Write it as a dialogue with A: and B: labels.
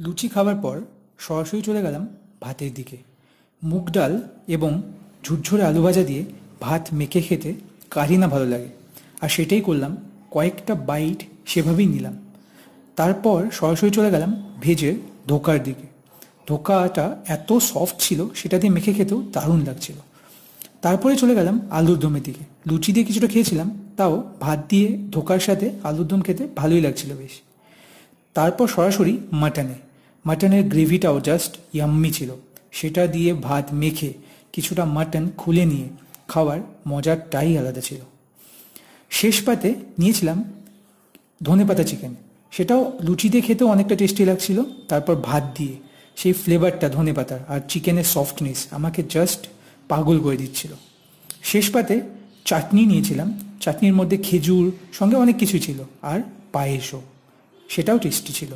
A: লুচি খাবার পর সরাসরি চলে গেলাম ভাতের দিকে। মুগ ডাল এবং ঝুরঝুরে আলু ভাজা দিয়ে ভাত মেখে খেতে কারই না ভালো লাগে, আর সেটাই করলাম। কয়েকটা বাইট সেভাবেই নিলাম। তারপর সরাসরি চলে গেলাম ভেজের ধোকার দিকে। ধোকাটা এত সফট ছিল, সেটা দিয়ে মেখে খেতেও দারুণ লাগছিল। তারপরে চলে গেলাম আলুর দমের দিকে। লুচি দিয়ে কিছুটা খেয়েছিলাম, তাও ভাত দিয়ে ধোকার সাথে আলুর দম খেতে ভালোই লাগছিল বেশ। তারপর সরাসরি মাটনে। মাটনের গ্রেভিটাও জাস্ট ইয়াম্মি ছিল। সেটা দিয়ে ভাত মেখে কিছুটা মাটন খুলে নিয়ে খাওয়ার মজাটাই আলাদা ছিল। শেষ পাতে নিয়েছিলাম ধনেপাতা চিকেন। সেটাও লুচি দিয়ে খেতেও অনেকটা টেস্টি লাগছিল। তারপর ভাত দিয়ে সেই ফ্লেভারটা ধনেপাতার আর চিকেনের সফটনেস আমাকে জাস্ট পাগল করে দিচ্ছিল। শেষ পাতে চাটনি নিয়েছিলাম। চাটনির মধ্যে খেজুর সঙ্গে অনেক কিছু ছিল, আর পায়েসও, সেটাও টেস্টি ছিল।